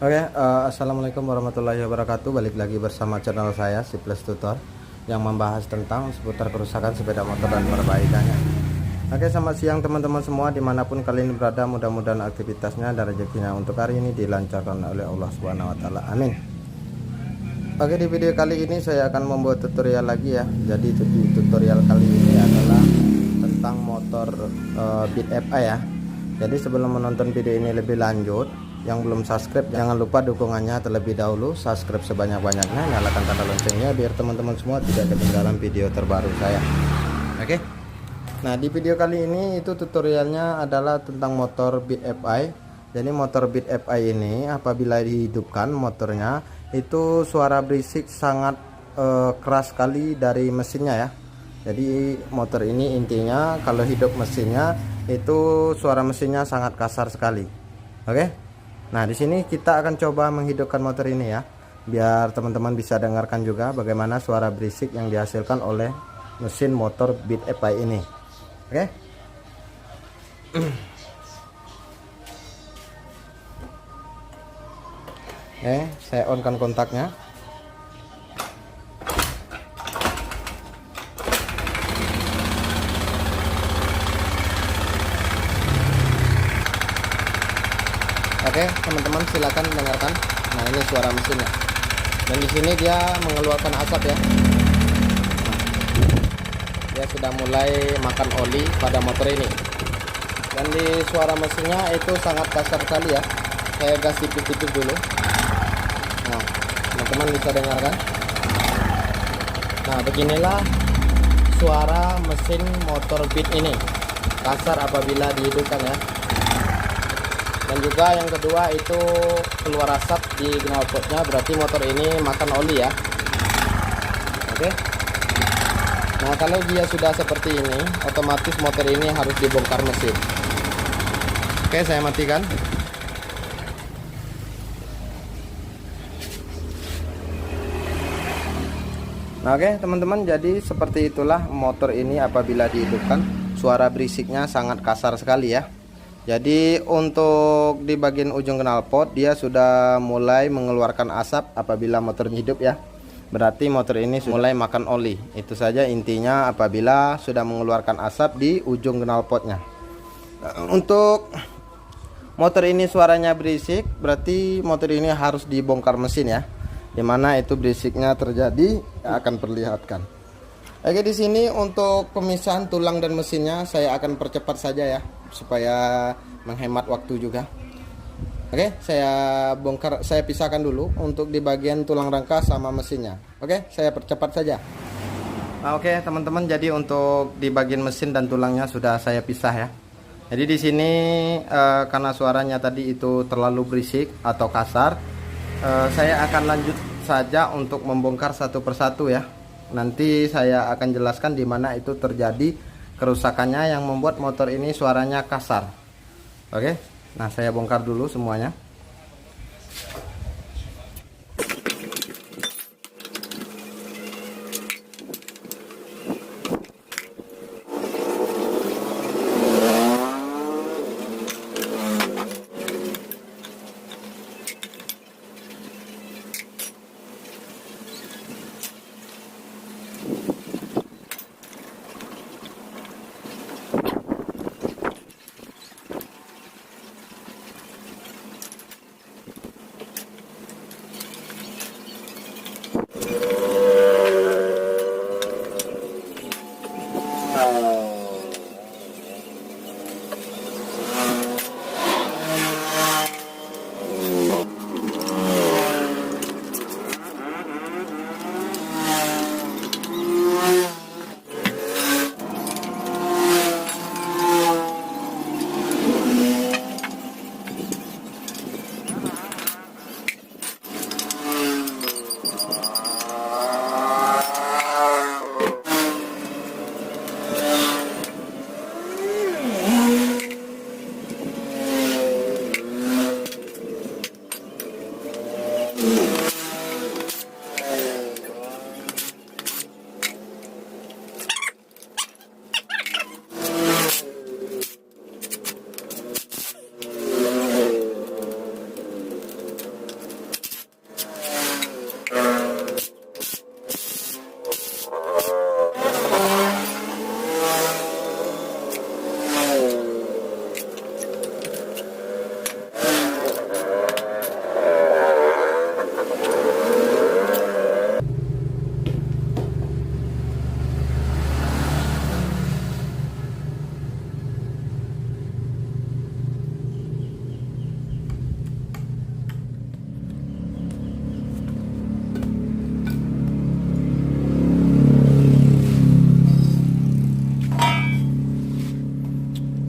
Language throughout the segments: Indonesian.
Assalamualaikum warahmatullahi wabarakatuh. Balik lagi bersama channel saya Si Plus Tutor yang membahas tentang seputar kerusakan sepeda motor dan perbaikannya. Selamat siang teman-teman semua dimanapun kalian berada. Mudah-mudahan aktivitasnya dan rezekinya untuk hari ini dilancarkan oleh Allah Subhanahu Wa Taala. Amin. Di video kali ini saya akan membuat tutorial lagi ya. Jadi tutorial kali ini adalah tentang motor Beat FI ya. Jadi sebelum menonton video ini lebih lanjut, yang belum subscribe jangan lupa dukungannya terlebih dahulu, subscribe sebanyak-banyaknya, nyalakan tanda loncengnya biar teman-teman semua tidak ketinggalan video terbaru saya. Nah, di video kali ini itu tutorialnya adalah tentang motor Beat FI. Jadi motor Beat FI ini apabila dihidupkan motornya itu suara berisik sangat keras sekali dari mesinnya ya. Jadi motor ini intinya kalau hidup mesinnya itu suara mesinnya sangat kasar sekali. Nah, di sini kita akan coba menghidupkan motor ini ya, biar teman-teman bisa dengarkan juga bagaimana suara berisik yang dihasilkan oleh mesin motor Beat FI ini. Saya on kan kontaknya. Teman-teman silakan dengarkan. Nah, ini suara mesinnya. Dan di sini dia mengeluarkan asap ya. Dia sudah mulai makan oli pada motor ini. Dan di suara mesinnya itu sangat kasar sekali ya. Saya gas tipis-tipis dulu. Nah, teman-teman bisa dengarkan. Nah, beginilah suara mesin motor Beat ini. Kasar apabila dihidupkan ya. Dan juga yang kedua itu keluar asap di knalpotnya, berarti motor ini makan oli ya. Nah, kalau dia sudah seperti ini, otomatis motor ini harus dibongkar mesin. Saya matikan. Nah, teman-teman, jadi seperti itulah motor ini apabila dihidupkan, suara berisiknya sangat kasar sekali ya. Jadi untuk di bagian ujung knalpot dia sudah mulai mengeluarkan asap apabila motor hidup ya. Berarti motor ini sudah mulai makan oli. Itu saja intinya apabila sudah mengeluarkan asap di ujung knalpotnya. Untuk motor ini suaranya berisik, berarti motor ini harus dibongkar mesin ya. Dimana itu berisiknya terjadi akan perlihatkan. Di sini untuk pemisahan tulang dan mesinnya saya akan percepat saja ya, supaya menghemat waktu juga. Saya bongkar, saya pisahkan dulu untuk di bagian tulang rangka sama mesinnya. Saya percepat saja. Nah, teman-teman, jadi untuk di bagian mesin dan tulangnya sudah saya pisah ya. Jadi di sini karena suaranya tadi itu terlalu berisik atau kasar, saya akan lanjut saja untuk membongkar satu persatu ya. Nanti saya akan jelaskan di mana itu terjadi kerusakannya yang membuat motor ini suaranya kasar. Nah, saya bongkar dulu semuanya.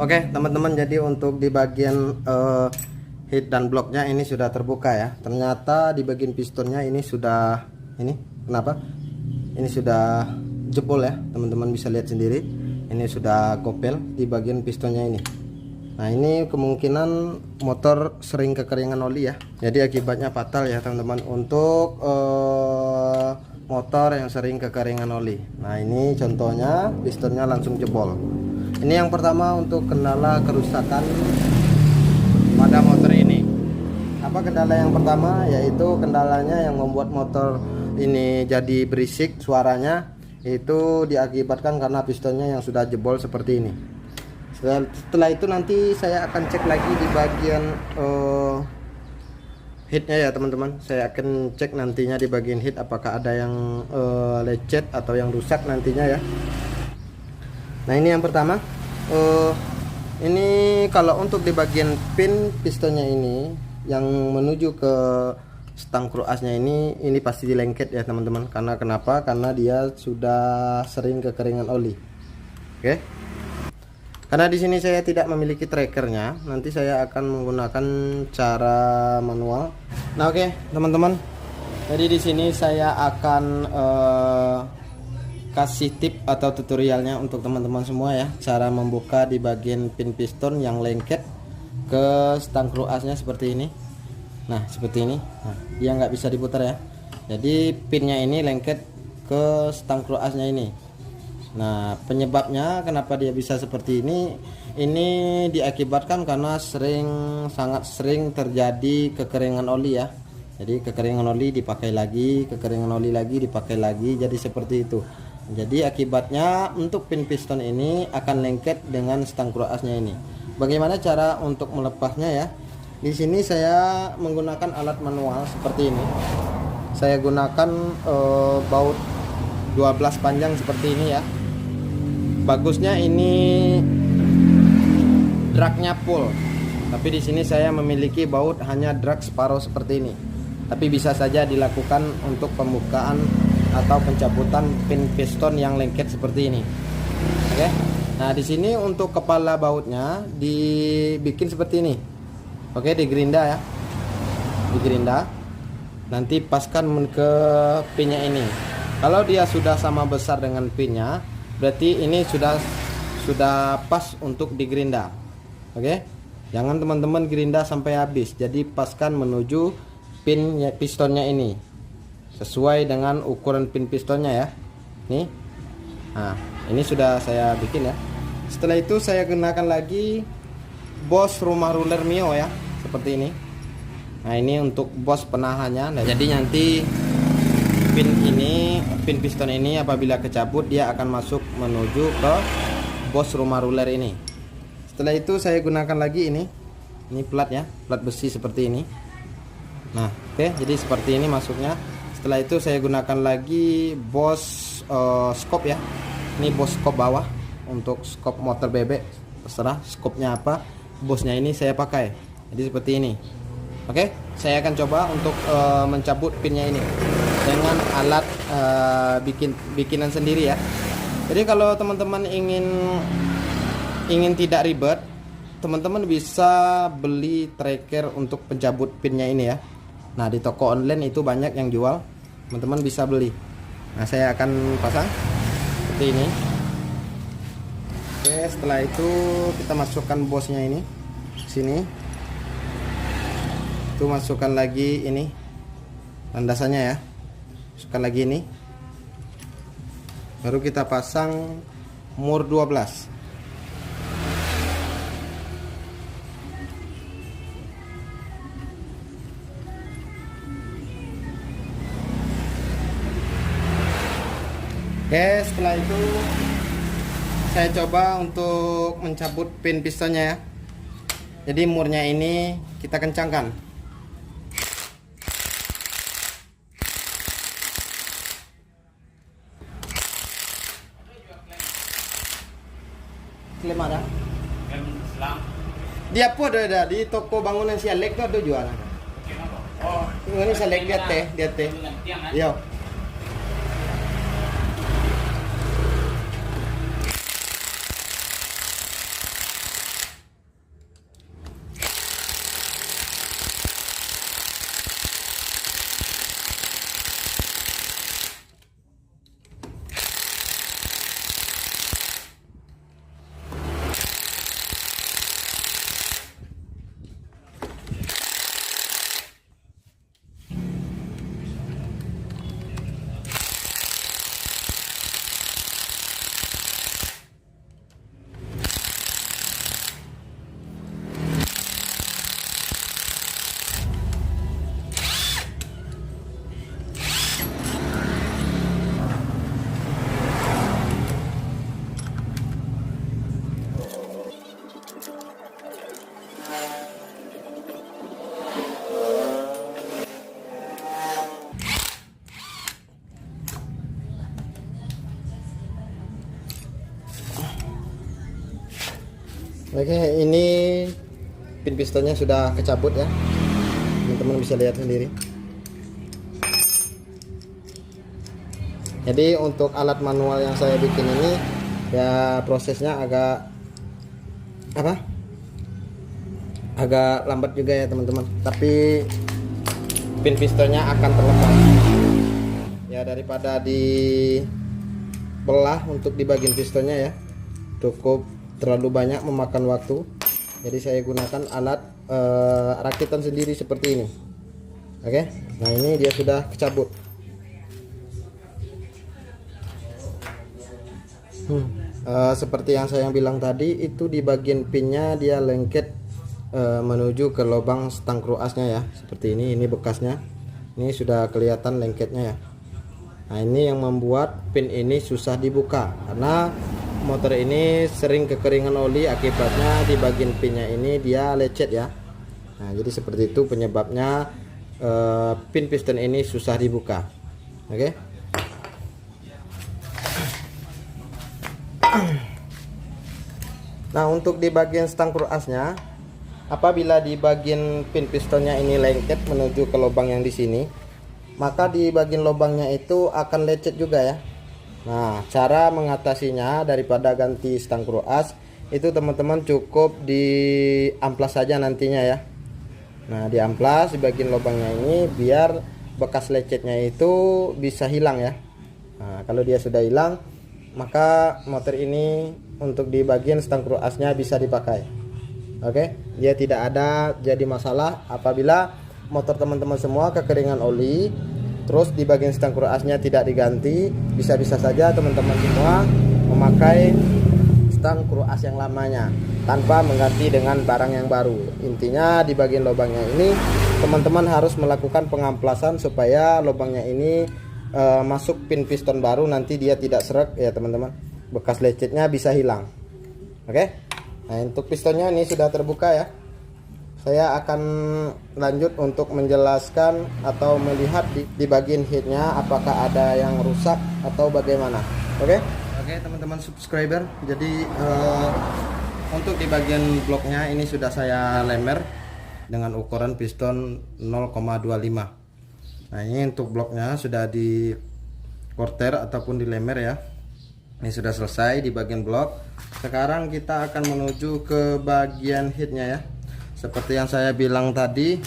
Oke teman-teman, jadi untuk di bagian head dan bloknya ini sudah terbuka ya. Ternyata di bagian pistonnya ini sudah, ini kenapa? Ini sudah jebol ya, teman-teman bisa lihat sendiri. Ini sudah kopel di bagian pistonnya ini. Nah ini kemungkinan motor sering kekeringan oli ya. Jadi akibatnya fatal ya teman-teman untuk motor yang sering kekeringan oli. Nah ini contohnya pistonnya langsung jebol. Ini yang pertama untuk kendala kerusakan pada motor ini. Apa kendala yang pertama? Yaitu kendalanya yang membuat motor ini jadi berisik suaranya, itu diakibatkan karena pistonnya yang sudah jebol seperti ini. Setelah itu nanti saya akan cek lagi di bagian headnya ya teman-teman. Saya akan cek nantinya di bagian head apakah ada yang lecet atau yang rusak nantinya ya. Nah ini yang pertama, ini kalau untuk di bagian pin pistonnya ini yang menuju ke stang kruasnya ini pasti dilengket ya teman-teman. Karena kenapa? Karena dia sudah sering kekeringan oli. Oke. Karena di sini saya tidak memiliki trackernya, nanti saya akan menggunakan cara manual. Nah oke teman-teman, jadi di sini saya akan kasih tip atau tutorialnya untuk teman-teman semua ya, cara membuka di bagian pin piston yang lengket ke stang kruasnya seperti ini. Nah seperti ini, nah, dia nggak bisa diputar ya. Jadi pinnya ini lengket ke stang kruasnya ini. Nah penyebabnya kenapa dia bisa seperti ini diakibatkan karena sangat sering terjadi kekeringan oli ya. Jadi kekeringan oli dipakai lagi, kekeringan oli lagi dipakai lagi, jadi seperti itu. Jadi akibatnya untuk pin piston ini akan lengket dengan stang kruasnya ini. Bagaimana cara untuk melepasnya ya? Di sini saya menggunakan alat manual seperti ini. Saya gunakan baut 12 panjang seperti ini ya. Bagusnya ini dragnya full, tapi di sini saya memiliki baut hanya drag separuh seperti ini. Tapi bisa saja dilakukan untuk pembukaan atau pencabutan pin piston yang lengket seperti ini. Oke. Nah di sini untuk kepala bautnya dibikin seperti ini. Oke, digerinda ya, digerinda. Nanti paskan ke pinnya ini. Kalau dia sudah sama besar dengan pinnya, berarti ini sudah pas untuk digerinda. Oke, jangan teman-teman gerinda sampai habis. Jadi paskan menuju pin pistonnya ini sesuai dengan ukuran pin pistonnya ya. Nih, nah ini sudah saya bikin ya. Setelah itu saya gunakan lagi Bosch rumah ruler Mio ya, seperti ini. Nah ini untuk Bosch penahannya. Nah, jadi nanti pin piston ini apabila kecabut dia akan masuk menuju ke Bosch rumah ruler ini. Setelah itu saya gunakan lagi ini plat ya, plat besi seperti ini. Nah oke, jadi seperti ini masuknya. Setelah itu saya gunakan lagi Bosch scope ya. Ini Bosch scope bawah untuk scope motor bebek, terserah scope-nya apa. Boschnya ini saya pakai. Jadi seperti ini. Oke, saya akan coba untuk mencabut pinnya ini dengan alat bikinan sendiri ya. Jadi kalau teman-teman ingin tidak ribet, teman-teman bisa beli tracker untuk pencabut pinnya ini ya. Nah di toko online itu banyak yang jual, teman-teman bisa beli. Nah saya akan pasang seperti ini. Oke, setelah itu kita masukkan Boschnya ini sini. Itu masukkan lagi ini landasannya ya, masukkan lagi ini, baru kita pasang mur 12. Oke, setelah itu saya coba untuk mencabut pin pistonnya ya. Jadi murnya ini kita kencangkan. Klaim ada? Dia apa ada di toko bangunan Sialek tuh ada jualan. Oh, ini Sialek lihat teh. Yo. Oke, ini pin pistonnya sudah kecabut ya, teman-teman bisa lihat sendiri. Jadi untuk alat manual yang saya bikin ini ya prosesnya agak lambat juga ya teman-teman, tapi pin pistonnya akan terlepas ya. Daripada dibelah untuk di bagian pistonnya ya, cukup terlalu banyak memakan waktu, jadi saya gunakan alat rakitan sendiri seperti ini. Oke, nah ini dia sudah kecabut. Seperti yang saya bilang tadi, itu di bagian pinnya dia lengket menuju ke lubang stang kruasnya ya, seperti ini bekasnya. Ini sudah kelihatan lengketnya ya. Nah ini yang membuat pin ini susah dibuka, karena motor ini sering kekeringan oli, akibatnya di bagian pinnya ini dia lecet ya. Nah jadi seperti itu penyebabnya pin piston ini susah dibuka. Oke. Nah untuk di bagian stang kruasnya, apabila di bagian pin pistonnya ini lengket menuju ke lubang yang di sini, maka di bagian lubangnya itu akan lecet juga ya. Nah cara mengatasinya, daripada ganti stang kruas itu teman-teman cukup di amplas saja nantinya ya. Nah di amplas di bagian lubangnya ini biar bekas lecetnya itu bisa hilang ya. Nah kalau dia sudah hilang, maka motor ini untuk di bagian stang kruasnya bisa dipakai. Oke, dia tidak ada jadi masalah apabila motor teman-teman semua kekeringan oli, terus di bagian stang kruasnya tidak diganti, bisa-bisa saja teman-teman semua memakai stang kruas yang lamanya tanpa mengganti dengan barang yang baru. Intinya di bagian lubangnya ini teman-teman harus melakukan pengamplasan supaya lubangnya ini masuk pin piston baru, nanti dia tidak seret ya teman-teman, bekas lecetnya bisa hilang. Oke. Nah untuk pistonnya ini sudah terbuka ya. Saya akan lanjut untuk menjelaskan atau melihat di bagian headnya apakah ada yang rusak atau bagaimana. Oke. Oke teman-teman subscriber, jadi untuk di bagian bloknya ini sudah saya lemer dengan ukuran piston 0,25. Nah ini untuk bloknya sudah di korter ataupun di lemer ya. Ini sudah selesai di bagian blok. Sekarang kita akan menuju ke bagian headnya ya. Seperti yang saya bilang tadi,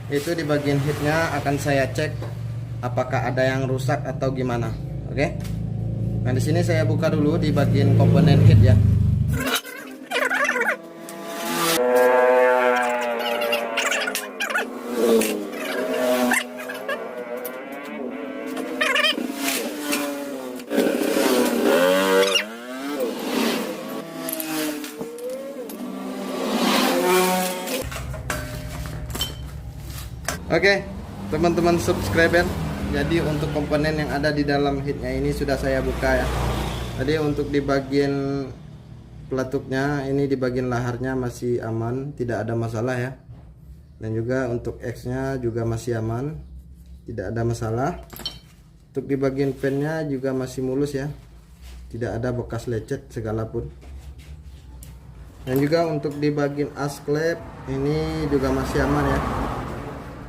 itu di bagian headnya akan saya cek apakah ada yang rusak atau gimana. Oke. Nah di sini saya buka dulu di bagian komponen head ya. Oke, teman-teman subscriber, jadi untuk komponen yang ada di dalam headnya ini sudah saya buka ya. Jadi untuk di bagian peletuknya ini, di bagian laharnya masih aman, tidak ada masalah ya. Dan juga untuk X-nya juga masih aman, tidak ada masalah. Untuk di bagian pennya juga masih mulus ya, tidak ada bekas lecet segalapun. Dan juga untuk di bagian as klep ini juga masih aman ya.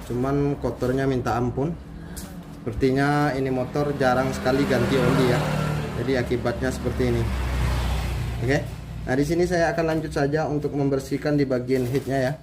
Cuman kotornya minta ampun. Sepertinya ini motor jarang sekali ganti oli ya. Jadi akibatnya seperti ini. Oke. Nah, di sini saya akan lanjut saja untuk membersihkan di bagian headnya ya.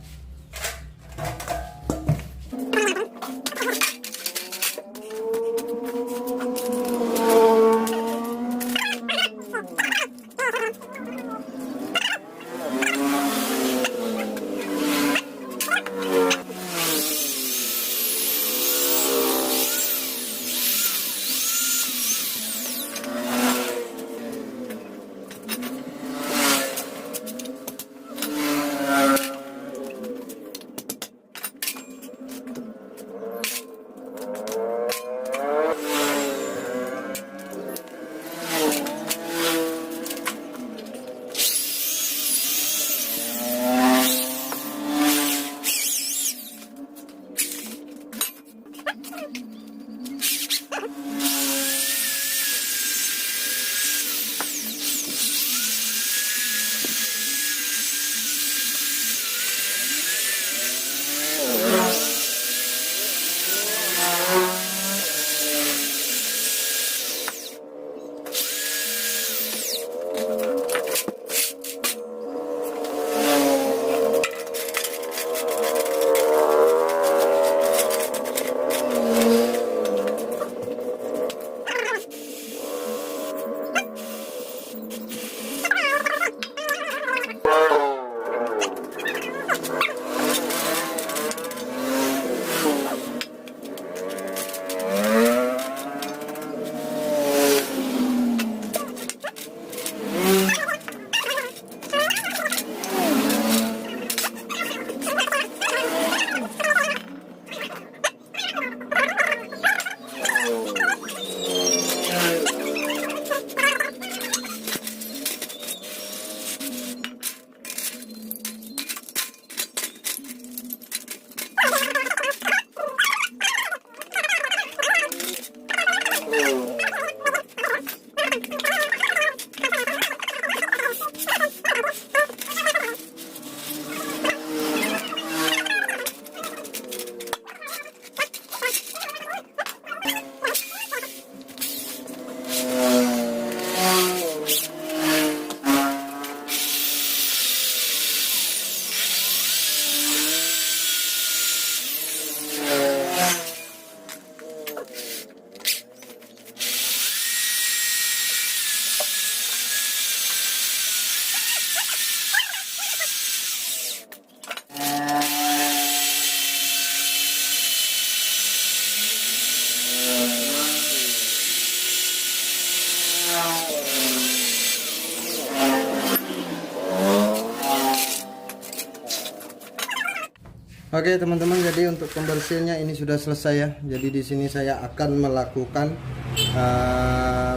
Oke teman-teman, jadi untuk pembersihannya ini sudah selesai ya. Jadi di sini saya akan melakukan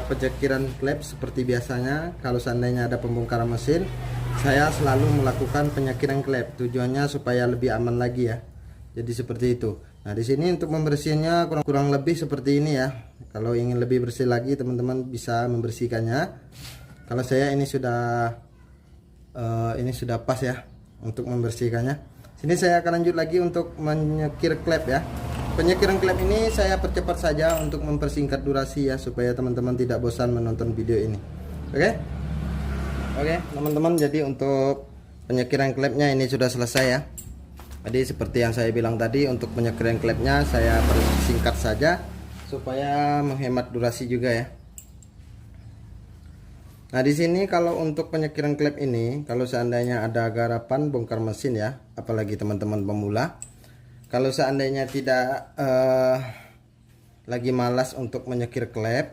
penyekiran klep seperti biasanya. Kalau seandainya ada pembongkaran mesin, saya selalu melakukan penyekiran klep. Tujuannya supaya lebih aman lagi ya. Jadi seperti itu. Nah di sini untuk membersihnya kurang lebih seperti ini ya. Kalau ingin lebih bersih lagi, teman-teman bisa membersihkannya. Kalau saya ini sudah pas ya untuk membersihkannya. Sini saya akan lanjut lagi untuk menyekir klep ya. Penyekiran klep ini saya percepat saja untuk mempersingkat durasi ya, supaya teman-teman tidak bosan menonton video ini. Oke teman-teman, jadi untuk penyekiran klepnya ini sudah selesai ya. Jadi seperti yang saya bilang tadi, untuk penyekiran klepnya saya persingkat saja supaya menghemat durasi juga ya. Nah di sini kalau untuk penyekiran klep ini, kalau seandainya ada garapan bongkar mesin ya, apalagi teman-teman pemula, kalau seandainya tidak lagi malas untuk menyekir klep,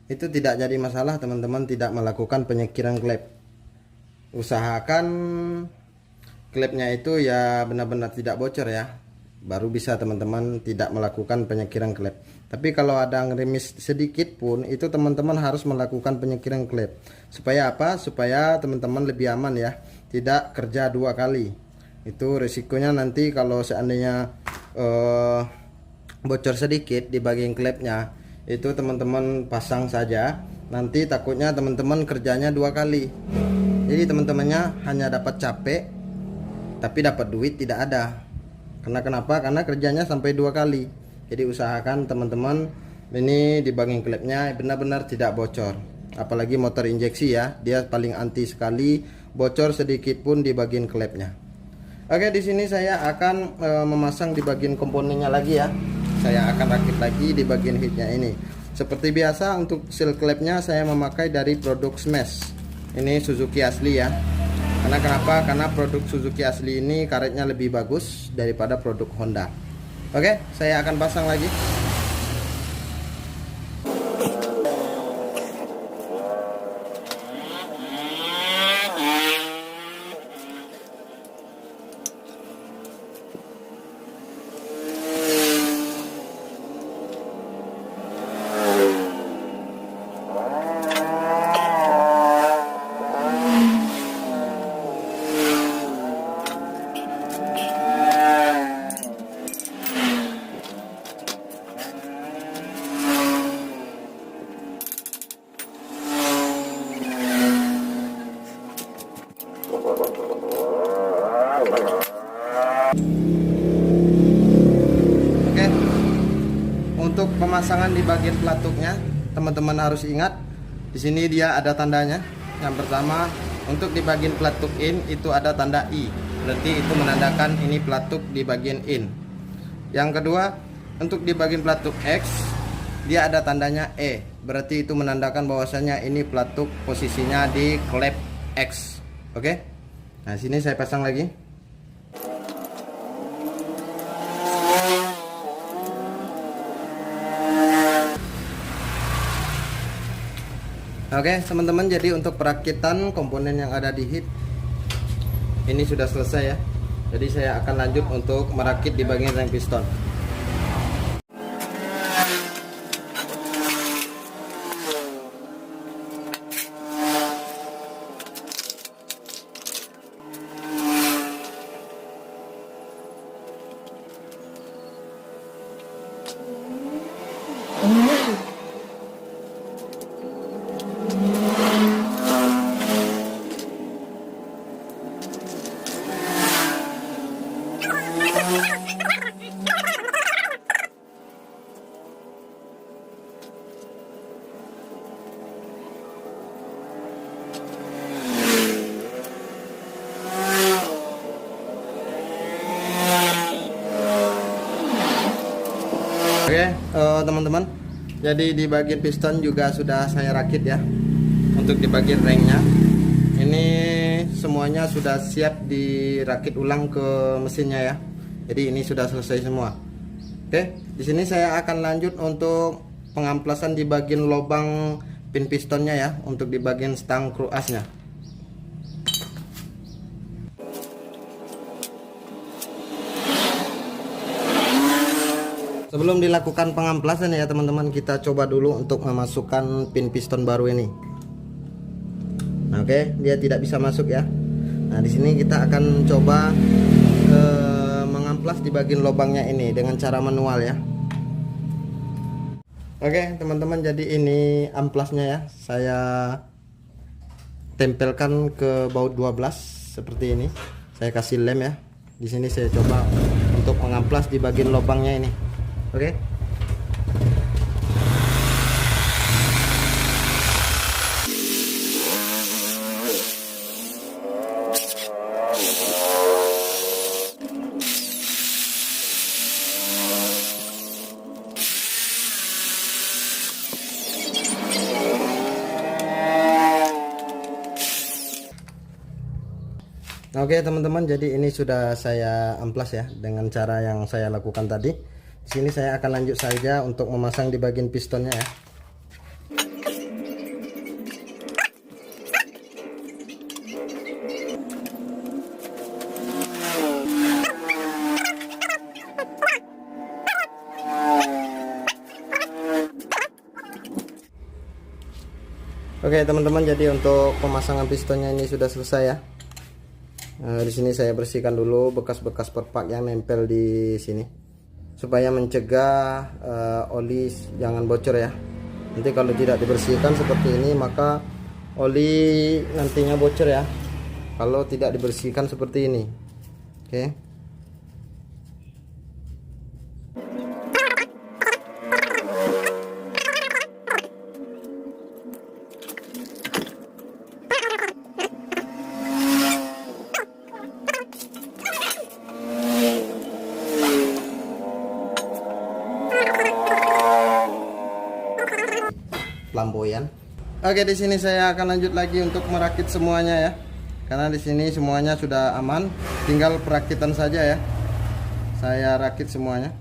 itu tidak jadi masalah teman-teman tidak melakukan penyekiran klep. Usahakan klepnya itu ya benar-benar tidak bocor ya, baru bisa teman-teman tidak melakukan penyekiran klep. Tapi kalau ada ngerimis sedikit pun, itu teman-teman harus melakukan penyekiran klep. Supaya apa? Supaya teman-teman lebih aman ya, tidak kerja dua kali. Itu risikonya nanti kalau seandainya bocor sedikit di bagian klepnya, itu teman-teman pasang saja, nanti takutnya teman-teman kerjanya dua kali. Jadi teman-temannya hanya dapat capek, tapi dapat duit tidak ada. Kenapa? Karena kerjanya sampai dua kali. Jadi usahakan teman-teman ini di bagian klepnya benar-benar tidak bocor. Apalagi motor injeksi ya, dia paling anti sekali bocor sedikit pun di bagian klepnya. Oke, di sini saya akan memasang di bagian komponennya lagi ya. Saya akan rakit lagi di bagian headnya ini. Seperti biasa untuk seal klepnya saya memakai dari produk Smash. Ini Suzuki asli ya. Karena kenapa? Karena produk Suzuki asli ini karetnya lebih bagus daripada produk Honda. Oke, saya akan pasang lagi. Oke, untuk pemasangan di bagian pelatuknya, teman-teman harus ingat di sini dia ada tandanya. Yang pertama, untuk di bagian pelatuk in itu ada tanda I, berarti itu menandakan ini pelatuk di bagian in. Yang kedua, untuk di bagian pelatuk X dia ada tandanya E, berarti itu menandakan bahwasanya ini pelatuk posisinya di klep X. Oke, nah sini saya pasang lagi. Oke teman-teman, jadi untuk perakitan komponen yang ada di head ini sudah selesai ya. Jadi saya akan lanjut untuk merakit di bagian rem piston. Oke teman-teman, jadi di bagian piston juga sudah saya rakit ya. Untuk di bagian ringnya ini semuanya sudah siap dirakit ulang ke mesinnya ya. Jadi ini sudah selesai semua. Oke, di sini saya akan lanjut untuk pengamplasan di bagian lubang pin pistonnya ya, untuk di bagian stang kru asnya. Sebelum dilakukan pengamplasan ya teman-teman, kita coba dulu untuk memasukkan pin piston baru ini. Oke, dia tidak bisa masuk ya. Nah, di sini kita akan coba mengamplas di bagian lubangnya ini dengan cara manual ya. Oke teman-teman, jadi ini amplasnya ya. Saya tempelkan ke baut 12 seperti ini. Saya kasih lem ya. Di sini saya coba untuk mengamplas di bagian lubangnya ini. Oke. Oke teman-teman, jadi ini sudah saya amplas ya dengan cara yang saya lakukan tadi. Di sini saya akan lanjut saja untuk memasang di bagian pistonnya ya. Oke teman-teman, jadi untuk pemasangan pistonnya ini sudah selesai ya. Di sini saya bersihkan dulu bekas-bekas perpak yang nempel di sini supaya mencegah oli jangan bocor ya. Nanti kalau tidak dibersihkan seperti ini maka oli nantinya bocor ya kalau tidak dibersihkan seperti ini. Oke. Flamboyan. Oke, di sini saya akan lanjut lagi untuk merakit semuanya ya. Karena di sini semuanya sudah aman, tinggal perakitan saja ya. Saya rakit semuanya.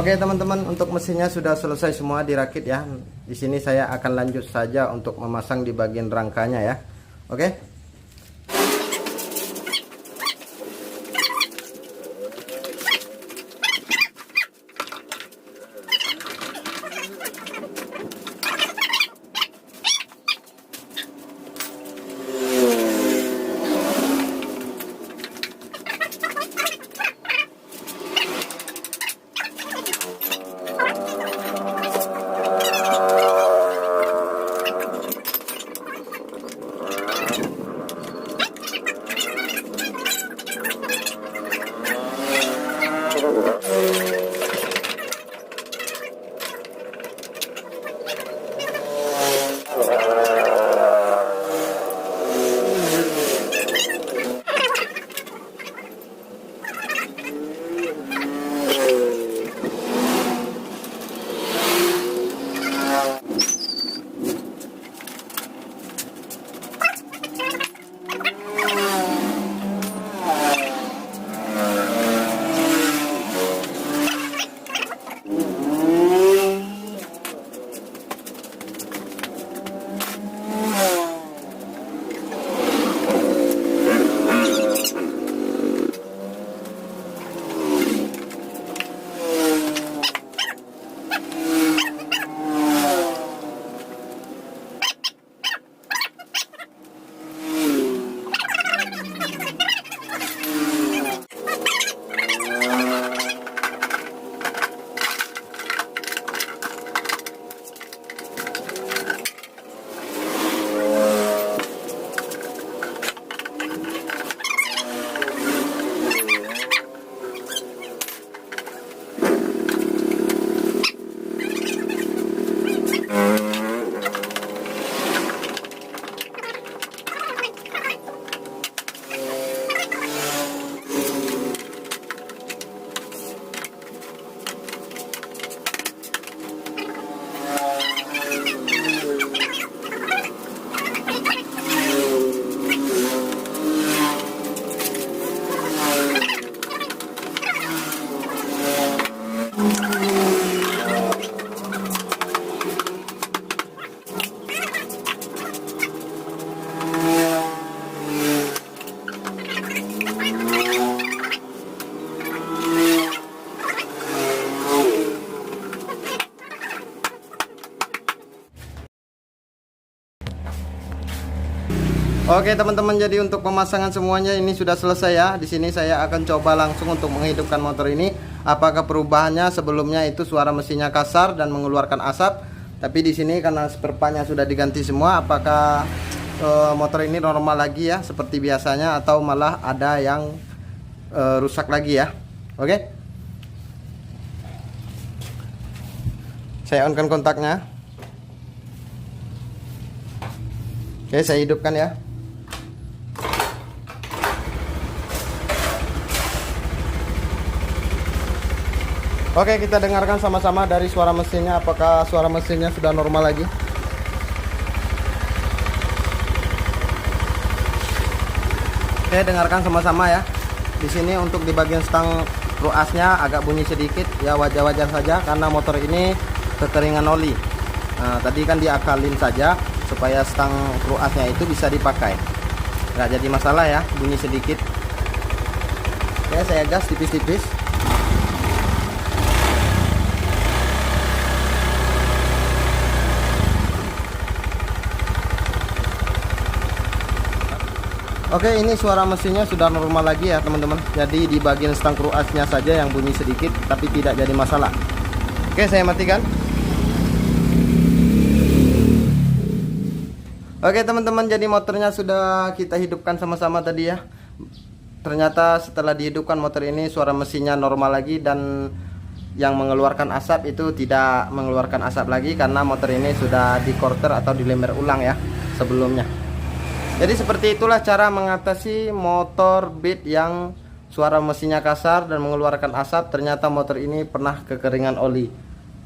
Oke teman-teman, untuk mesinnya sudah selesai semua dirakit ya. Di sini saya akan lanjut saja untuk memasang di bagian rangkanya ya. Oke. Oke teman-teman, jadi untuk pemasangan semuanya ini sudah selesai ya. Di sini saya akan coba langsung untuk menghidupkan motor ini. Apakah perubahannya? Sebelumnya itu suara mesinnya kasar dan mengeluarkan asap. Tapi di sini karena spare-nya sudah diganti semua, apakah motor ini normal lagi ya seperti biasanya atau malah ada yang rusak lagi ya. Oke. Saya on-kan kontaknya. Oke, saya hidupkan ya. Oke, kita dengarkan sama-sama dari suara mesinnya. Apakah suara mesinnya sudah normal lagi? Oke, dengarkan sama-sama ya. Di sini untuk di bagian stang ruasnya agak bunyi sedikit ya, wajar-wajar saja karena motor ini kekeringan oli. Nah, tadi kan diakalin saja supaya stang ruasnya itu bisa dipakai. Nggak jadi masalah ya, bunyi sedikit. Oke, saya gas tipis-tipis. Oke, ini suara mesinnya sudah normal lagi ya teman-teman. Jadi di bagian stang ruasnya saja yang bunyi sedikit, tapi tidak jadi masalah. Oke, saya matikan. Oke teman-teman, jadi motornya sudah kita hidupkan sama-sama tadi ya. Ternyata setelah dihidupkan motor ini suara mesinnya normal lagi, dan yang mengeluarkan asap itu tidak mengeluarkan asap lagi karena motor ini sudah di quarter atau dilempar ulang ya sebelumnya. Jadi seperti itulah cara mengatasi motor Beat yang suara mesinnya kasar dan mengeluarkan asap. Ternyata motor ini pernah kekeringan oli.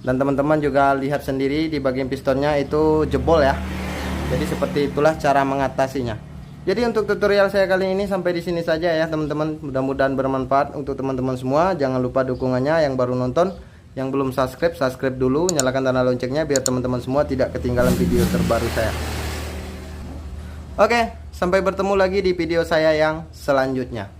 Dan teman-teman juga lihat sendiri di bagian pistonnya itu jebol ya. Jadi seperti itulah cara mengatasinya. Jadi untuk tutorial saya kali ini sampai di sini saja ya teman-teman. Mudah-mudahan bermanfaat untuk teman-teman semua. Jangan lupa dukungannya, yang baru nonton, yang belum subscribe, subscribe dulu, nyalakan tanda loncengnya biar teman-teman semua tidak ketinggalan video terbaru saya. Oke, sampai bertemu lagi di video saya yang selanjutnya.